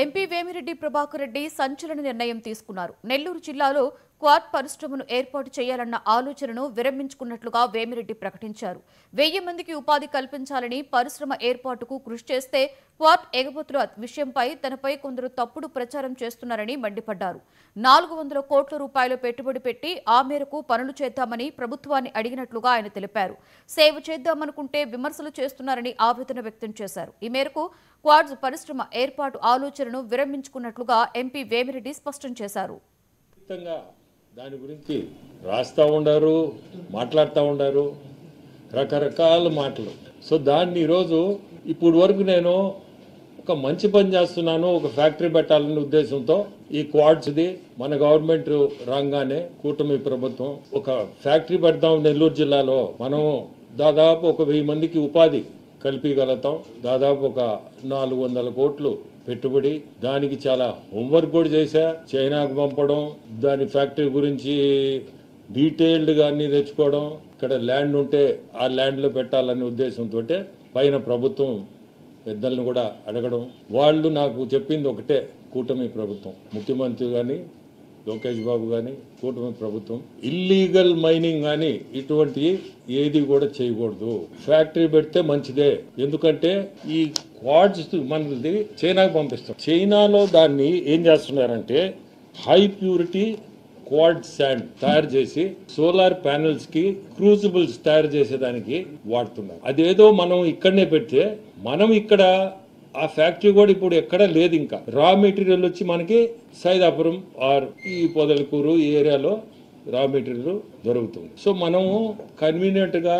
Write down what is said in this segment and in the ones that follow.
MP Vemireddy Prabhakar Reddy సంచలన నిర్ణయం తీసుకున్నారు. నెల్లూరు జిల్లాలో క్వాడ్ పరిశ్రమను ఏర్పాటు చేయాలన్న ఆలోచనను విరమించుకున్నట్లుగా వేమిరెడ్డి ప్రకటించారు. 1000 మందికి ఉపాధి కల్పించాలని, పరిశ్రమ ఏర్పాటుకు కృషి చేస్తే క్వాడ్ ఎగబోతుల విషయంపై తనపై కొందరు తప్పుడు ప్రచారం చేస్తున్నారని మండిపడ్డారు. 400 కోట్ల రూపాయలు పెట్టుబడి పెట్టి ఆ మేరకు పనులు చేద్దామని ప్రభుత్వాన్ని అడిగినట్లుగా ఆయన తెలిపారు. సేవ చేద్దామనుకుంటే విమర్శలు చేస్తున్నారని ఆవేదన వ్యక్తం చేశారు. ఈ మేరకు క్వాడ్స్ పరిశ్రమ ఏర్పాటు ఆలోచనను విరమించుకున్నట్లుగా ఎంపీ వేమిరెడ్డి స్పష్టం చేశారు. దాని గురించి రాస్తూ ఉండారు, మాట్లాడుతూ ఉండారు, రకరకాల మాటలు. సో దాన్ని ఈరోజు ఇప్పుడు వరకు నేను ఒక మంచి పని చేస్తున్నాను, ఒక ఫ్యాక్టరీ పెట్టాలనే ఉద్దేశంతో ఈ క్వాడ్స్ది మన గవర్నమెంట్ రాగానే కూటమి ప్రభుత్వం ఒక ఫ్యాక్టరీ పెడతాం నెల్లూరు జిల్లాలో. మనం దాదాపు ఒక 1000 మందికి ఉపాధి కల్పించగలుగుతాం. దాదాపు ఒక 400 కోట్లు పెట్టుబడి. దానికి చాలా హోంవర్క్ కూడా చేశా. చైనాకు పంపడం, దాని ఫ్యాక్టరీ గురించి డీటెయిల్డ్గా అన్ని తెచ్చుకోవడం, ఇక్కడ ల్యాండ్ ఉంటే ఆ ల్యాండ్లో పెట్టాలనే ఉద్దేశంతో పైన ప్రభుత్వం పెద్దలను కూడా అడగడం. వాళ్ళు నాకు చెప్పింది ఒకటే, కూటమి ప్రభుత్వం, ముఖ్యమంత్రి కానీ లోకేష్ బాబు కానీ కూటమి ప్రభుత్వం ఇల్లీగల్ మైనింగ్ కానీ ఇటువంటి ఏది కూడా చేయకూడదు. ఫ్యాక్టరీ పెడితే మంచిదే. ఎందుకంటే ఈ క్వాడ్స్ మనది చైనాకు పంపిస్తాం. చైనాలో దాన్ని ఏం చేస్తున్నారంటే హై ప్యూరిటీ క్వాడ్ శాండ్ తయారు చేసి సోలార్ ప్యానెల్స్ కి క్రూసిబుల్స్ తయారు చేసేదానికి వాడుతున్నారు. అదేదో మనం ఇక్కడనే పెడితే మనం ఇక్కడ ఆ ఫ్యాక్టరీ కూడా ఇప్పుడు ఎక్కడ లేదు. ఇంకా రా మెటీరియల్ వచ్చి మనకి సైదాపురం ఆర్ ఈ పొదలకూరు ఈ ఏరియాలో రా మెటీరియల్ దొరుకుతుంది. సో మనము కన్వీనియంట్గా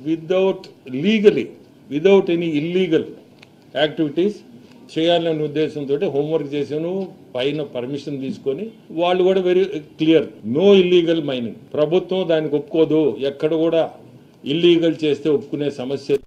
విదౌట్ ఎనీ ఇల్లీగల్ యాక్టివిటీస్ చేయాలనే ఉద్దేశంతో హోంవర్క్ చేశాను. పైన పర్మిషన్ తీసుకొని వాళ్ళు కూడా very clear, no illegal mining. ప్రభుత్వం దానికి ఒప్పుకోదు. ఎక్కడ కూడా ఇల్లీగల్ చేస్తే ఒప్పుకునే సమస్య